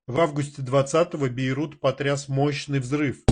В августе 20-го Бейрут потряс мощный взрыв.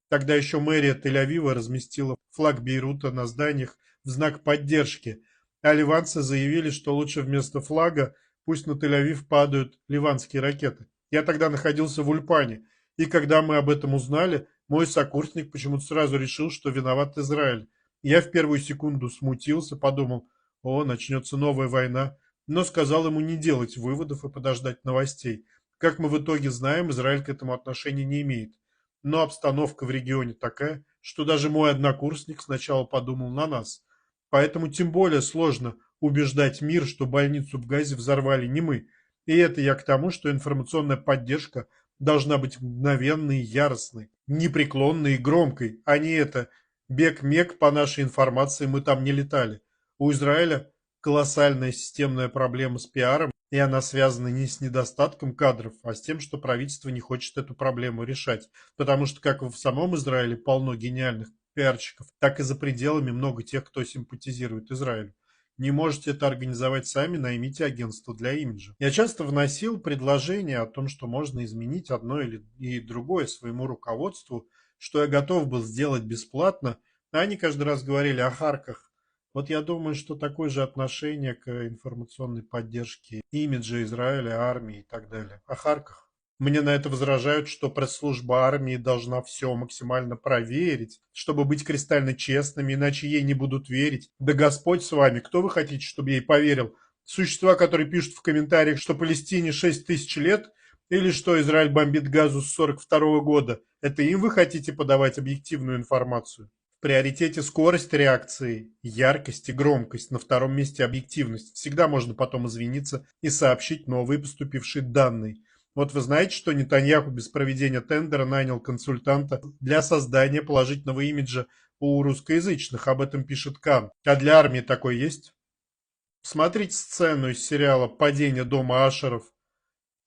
Тогда еще мэрия Тель-Авива разместила флаг Бейрута на зданиях в знак поддержки, а ливанцы заявили, что лучше вместо флага пусть на Тель-Авив падают ливанские ракеты. Я тогда находился в Ульпане, и когда мы об этом узнали, мой сокурсник почему-то сразу решил, что виноват Израиль. Я в первую секунду смутился, подумал, о, начнется новая война, но сказал ему не делать выводов и подождать новостей. Как мы в итоге знаем, Израиль к этому отношения не имеет. Но обстановка в регионе такая, что даже мой однокурсник сначала подумал на нас. Поэтому тем более сложно убеждать мир, что больницу в Газе взорвали не мы. И это я к тому, что информационная поддержка должна быть мгновенной и яростной, непреклонной и громкой, а не это бег-мег по нашей информации мы там не летали. У Израиля колоссальная системная проблема с пиаром, и она связана не с недостатком кадров, а с тем, что правительство не хочет эту проблему решать. Потому что как в самом Израиле полно гениальных пиарщиков, так и за пределами много тех, кто симпатизирует Израилю. Не можете это организовать сами, наймите агентство для имиджа. Я часто вносил предложение о том, что можно изменить одно или и другое своему руководству, что я готов был сделать бесплатно, а они каждый раз говорили о харках. Вот я думаю, что такое же отношение к информационной поддержке имиджа Израиля, армии и так далее. О харках. Мне на это возражают, что пресс-служба армии должна все максимально проверить, чтобы быть кристально честными, иначе ей не будут верить. Да Господь с вами, кто вы хотите, чтобы ей поверил? Существа, которые пишут в комментариях, что Палестине 6 тысяч лет, или что Израиль бомбит Газу с 1942 года, это им вы хотите подавать объективную информацию? В приоритете скорость реакции, яркость и громкость, на втором месте объективность. Всегда можно потом извиниться и сообщить новые поступившие данные. Вот вы знаете, что Нетаньяху без проведения тендера нанял консультанта для создания положительного имиджа у русскоязычных, об этом пишет Кан. А для армии такой есть? Смотрите сцену из сериала «Падение дома Ашеров»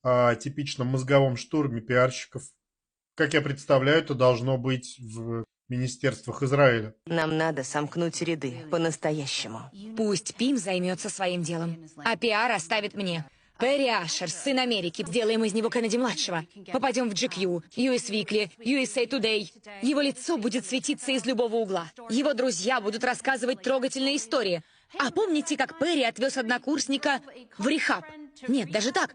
о типичном мозговом штурме пиарщиков. Как я представляю, это должно быть в министерствах Израиля. Нам надо сомкнуть ряды по-настоящему. Пусть Пим займется своим делом, а пиар оставит мне. Перри Ашер, сын Америки. Сделаем из него Кеннеди-младшего. Попадем в GQ, US Weekly, USA Today. Его лицо будет светиться из любого угла. Его друзья будут рассказывать трогательные истории. А помните, как Перри отвез однокурсника в рехаб? Нет, даже так.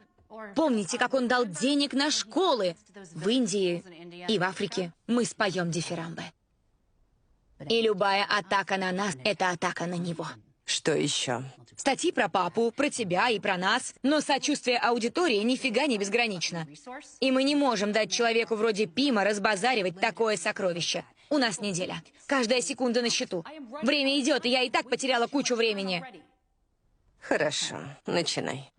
Помните, как он дал денег на школы в Индии и в Африке? Мы споем дифирамбы. И любая атака на нас — это атака на него. Что еще? Статьи про папу, про тебя и про нас, но сочувствие аудитории нифига не безгранично. И мы не можем дать человеку вроде Пима разбазаривать такое сокровище. У нас неделя. Каждая секунда на счету. Время идет, и я и так потеряла кучу времени. Хорошо, начинай.